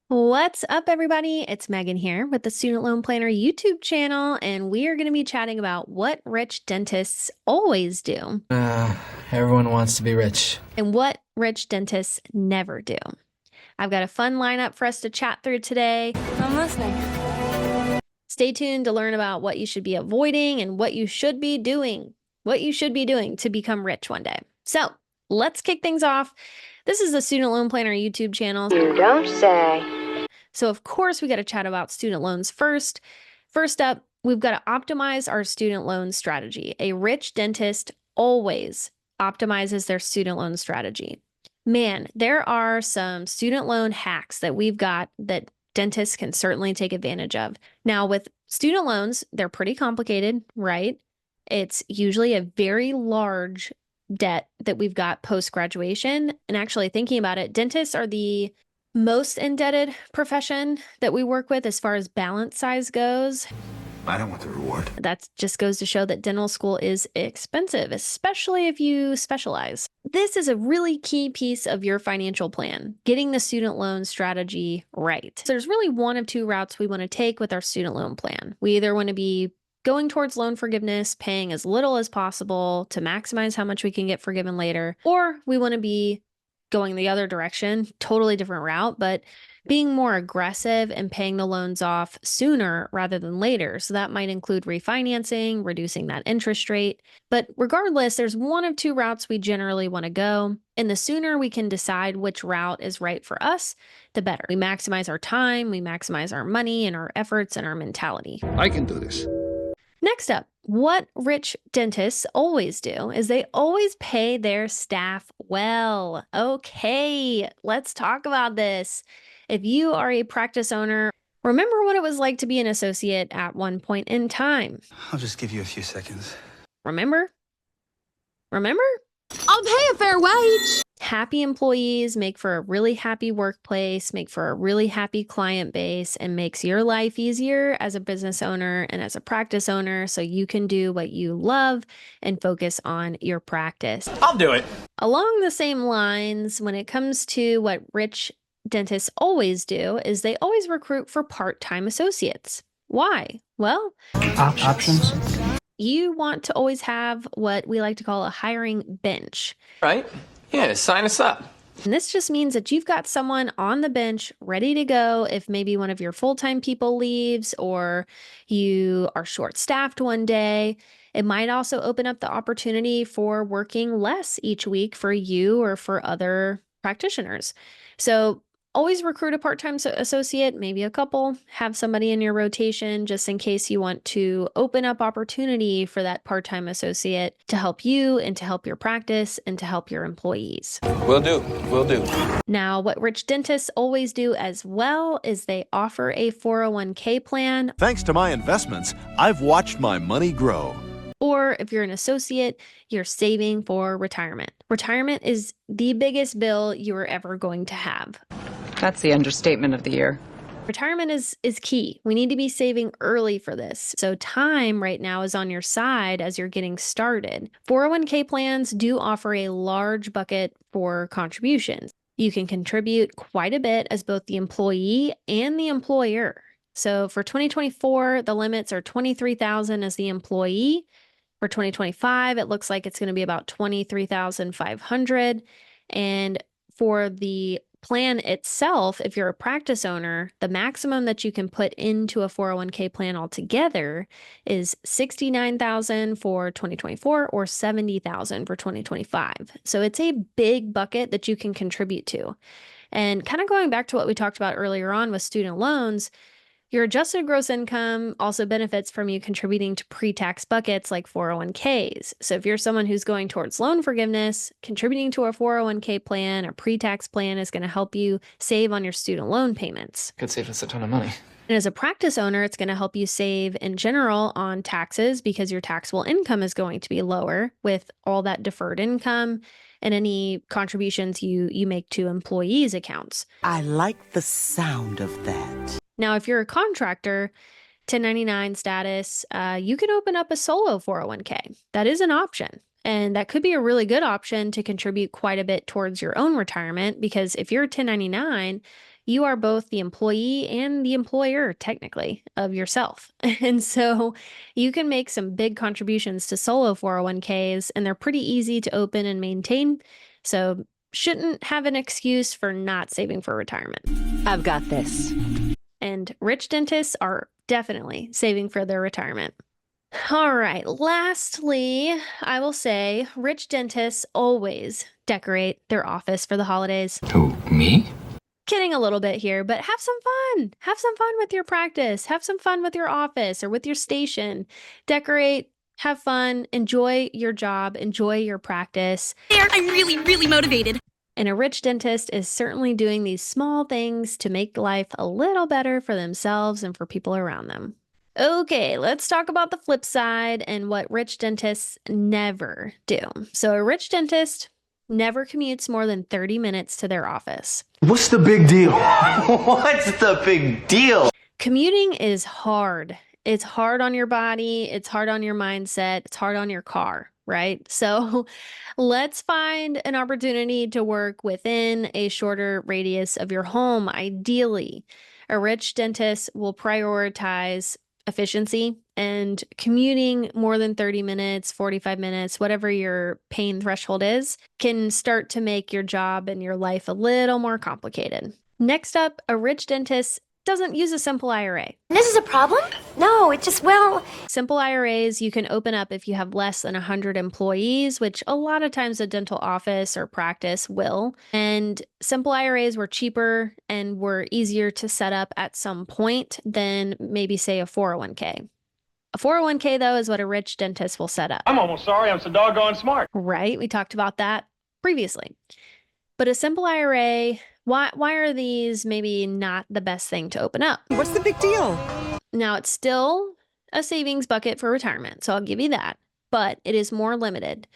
What's up, everybody? It's Megan here with the Student Loan Planner YouTube channel, and we are going to be chatting about what rich dentists always do Uh, Everyone wants to be rich. and what rich dentists never do. I've got a fun lineup for us to chat through today. I'm listening. Stay tuned to learn about what you should be avoiding and what you should be doing, to become rich one day. So let's kick things off. This is the Student Loan Planner YouTube channel. You don't say. So of course we got to chat about student loans first. First up, we've got to optimize our student loan strategy. A rich dentist always optimizes their student loan strategy. Man, there are some student loan hacks that we've got that dentists can certainly take advantage of. Now, with student loans, they're pretty complicated, right? It's usually a very large debt that we've got post-graduation. And actually thinking about it, dentists are the most indebted profession that we work with as far as balance size goes. I don't want the reward. That just goes to show that dental school is expensive, especially if you specialize. This is a really key piece of your financial plan, getting the student loan strategy right. So there's really one of two routes we want to take with our student loan plan. We either want to be going towards loan forgiveness, paying as little as possible to maximize how much we can get forgiven later, or we want to be going the other direction, totally different route, but being more aggressive and paying the loans off sooner rather than later. So that might include refinancing, reducing that interest rate. But regardless, there's one of two routes we generally want to go. And the sooner we can decide which route is right for us, the better. We maximize our time, we maximize our money and our efforts and our mentality. I can do this. Next up, what rich dentists always do is they always pay their staff well. Okay, let's talk about this. If you are a practice owner, remember what it was like to be an associate at one point in time. I'll just give you a few seconds. Remember? I'll pay a fair wage. Happy employees make for a really happy workplace, make for a really happy client base, and makes your life easier as a business owner and as a practice owner so you can do what you love and focus on your practice. I'll do it. Along the same lines, when it comes to what rich dentists always do, is they always recruit for part-time associates. Why? Well, Options? you want to always have what we like to call a hiring bench. Right? Yeah, sign us up. And this just means that you've got someone on the bench ready to go if maybe one of your full-time people leaves or you are short-staffed one day. It might also open up the opportunity for working less each week for you or for other practitioners. So always recruit a part-time associate, maybe a couple, have somebody in your rotation just in case you want to open up opportunity for that part-time associate to help you and to help your practice and to help your employees. Will do. Now, what rich dentists always do as well is they offer a 401k plan, Thanks to my investments, I've watched my money grow. or if you're an associate, you're saving for retirement. Retirement is the biggest bill you are ever going to have. That's the understatement of the year. Retirement is key. We need to be saving early for this. So time right now is on your side as you're getting started. 401k plans do offer a large bucket for contributions. You can contribute quite a bit as both the employee and the employer. So for 2024, the limits are $23,000 as the employee. For 2025, it looks like it's going to be about $23,500. And for the plan itself, if you're a practice owner, the maximum that you can put into a 401k plan altogether is $69,000 for 2024 or $70,000 for 2025. So it's a big bucket that you can contribute to. And kind of going back to what we talked about earlier on with student loans, your adjusted gross income also benefits from you contributing to pre-tax buckets like 401ks. So if you're someone who's going towards loan forgiveness, contributing to a 401k plan or pre-tax plan is going to help you save on your student loan payments. Could save us a ton of money. And as a practice owner, it's going to help you save in general on taxes because your taxable income is going to be lower with all that deferred income and any contributions you make to employees' accounts. I like the sound of that. Now, if you're a contractor, 1099 status, you can open up a solo 401k. That is an option. And that could be a really good option to contribute quite a bit towards your own retirement because if you're a 1099, you are both the employee and the employer, technically, of yourself. And so you can make some big contributions to solo 401ks, and they're pretty easy to open and maintain. So shouldn't have an excuse for not saving for retirement. I've got this. And rich dentists are definitely saving for their retirement. All right. Lastly, I will say rich dentists always decorate their office for the holidays. Who, me? Kidding a little bit here, but have some fun. Have some fun with your practice. Have some fun with your office or with your station. Decorate, have fun, enjoy your job, enjoy your practice. I'm really, really motivated. And a rich dentist is certainly doing these small things to make life a little better for themselves and for people around them. Okay, let's talk about the flip side and what rich dentists never do. So a rich dentist never commutes more than 30 minutes to their office. What's the big deal? What's the big deal? Commuting is hard. It's hard on your body, it's hard on your mindset, it's hard on your car, right? So let's find an opportunity to work within a shorter radius of your home. Ideally, a rich dentist will prioritize efficiency, and commuting more than 30 minutes, 45 minutes, whatever your pain threshold is, can start to make your job and your life a little more complicated. Next up, a rich dentist doesn't use a simple IRA. This is a problem? No, it just, well... Simple IRAs you can open up if you have less than 100 employees, which a lot of times a dental office or practice will. And simple IRAs were cheaper and were easier to set up at some point than maybe, say, a 401k. A 401k, though, is what a rich dentist will set up. I'm almost sorry, I'm so doggone smart. Right? We talked about that previously. But a simple IRA, why are these maybe not the best thing to open up? What's the big deal? Now, it's still a savings bucket for retirement, so I'll give you that, but it is more limited.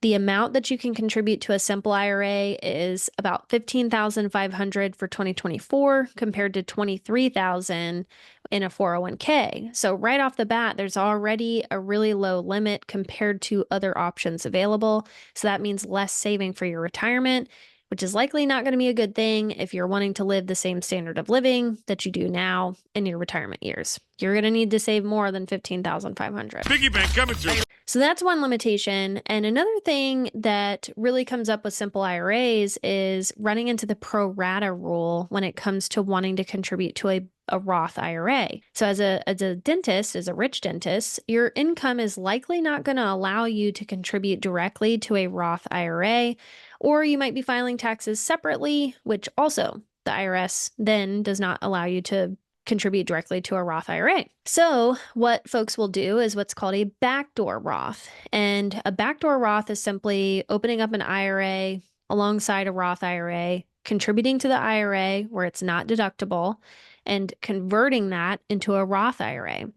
The amount that you can contribute to a simple IRA is about $15,500 for 2024 compared to $23,000 in a 401k. So right off the bat, there's already a really low limit compared to other options available. So that means less saving for your retirement, which is likely not going to be a good thing if you're wanting to live the same standard of living that you do now in your retirement years. You're going to need to save more than $15,500. Piggy bank coming through. So that's one limitation. And another thing that really comes up with simple IRAs is running into the pro rata rule when it comes to wanting to contribute to a Roth IRA. So as a dentist, as a rich dentist, your income is likely not going to allow you to contribute directly to a Roth IRA, or you might be filing taxes separately, which also the IRS then does not allow you to contribute directly to a Roth IRA. So what folks will do is what's called a backdoor Roth. And a backdoor Roth is simply opening up an IRA alongside a Roth IRA, contributing to the IRA where it's not deductible, and converting that into a Roth IRA.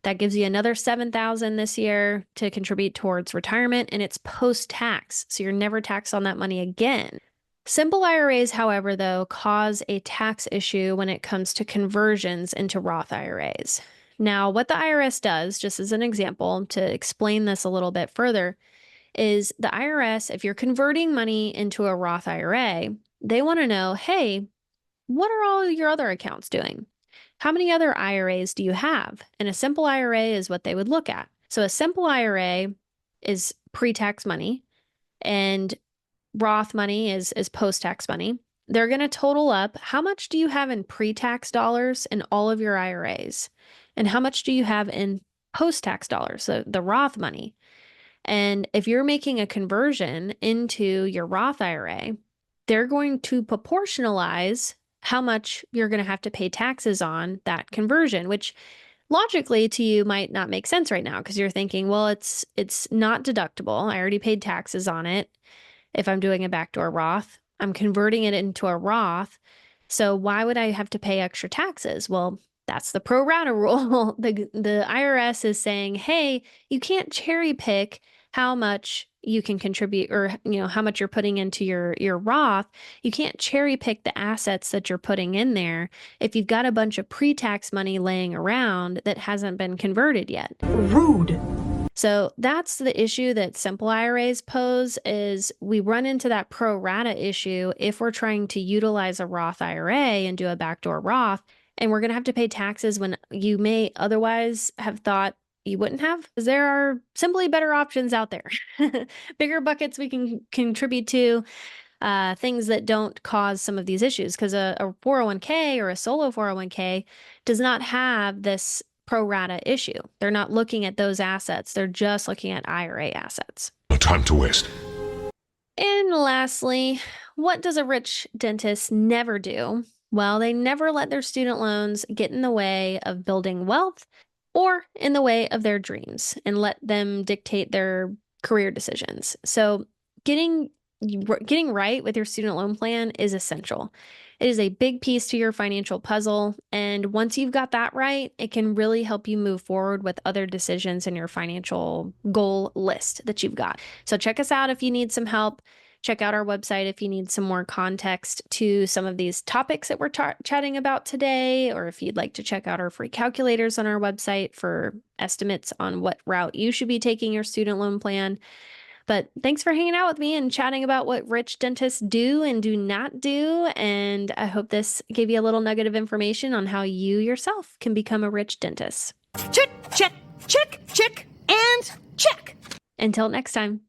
That gives you another $7,000 this year to contribute towards retirement, and it's post-tax, so you're never taxed on that money again. Simple IRAs, however, though, cause a tax issue when it comes to conversions into Roth IRAs. Now, what the IRS does, just as an example, to explain this a little bit further, is the IRS, if you're converting money into a Roth IRA, they want to know, hey, what are all your other accounts doing? How many other IRAs do you have? And a simple IRA is what they would look at. So a simple IRA is pre-tax money, and Roth money is post-tax money. They're going to total up how much do you have in pre-tax dollars in all of your IRAs, and how much do you have in post-tax dollars, so the Roth money. And if you're making a conversion into your Roth IRA, they're going to proportionalize how much you're going to have to pay taxes on that conversion, which logically to you might not make sense right now because you're thinking, well, it's not deductible. I already paid taxes on it. If I'm doing a backdoor Roth, I'm converting it into a Roth. So why would I have to pay extra taxes? Well, that's the pro rata rule. The IRS is saying, hey, you can't cherry pick how much you can contribute, or how much you're putting into your Roth. You can't cherry pick the assets that you're putting in there if you've got a bunch of pre-tax money laying around that hasn't been converted yet. Rude. So that's the issue that simple IRAs pose, is we run into that pro rata issue if we're trying to utilize a Roth IRA and do a backdoor Roth, and we're going to have to pay taxes when you may otherwise have thought you wouldn't have, because there are simply better options out there. Bigger buckets we can contribute to, things that don't cause some of these issues, because a 401k or a solo 401k does not have this pro rata issue. They're not looking at those assets. They're just looking at IRA assets. No time to waste. And lastly, what does a rich dentist never do? Well, they never let their student loans get in the way of building wealth or in the way of their dreams and let them dictate their career decisions. So getting right with your student loan plan is essential. It is a big piece to your financial puzzle. And once you've got that right, it can really help you move forward with other decisions in your financial goal list that you've got. So check us out if you need some help. Check out our website if you need some more context to some of these topics that we're chatting about today, or if you'd like to check out our free calculators on our website for estimates on what route you should be taking your student loan plan. But thanks for hanging out with me and chatting about what rich dentists do and do not do. And I hope this gave you a little nugget of information on how you yourself can become a rich dentist. Check, check, check, check, and check. Until next time.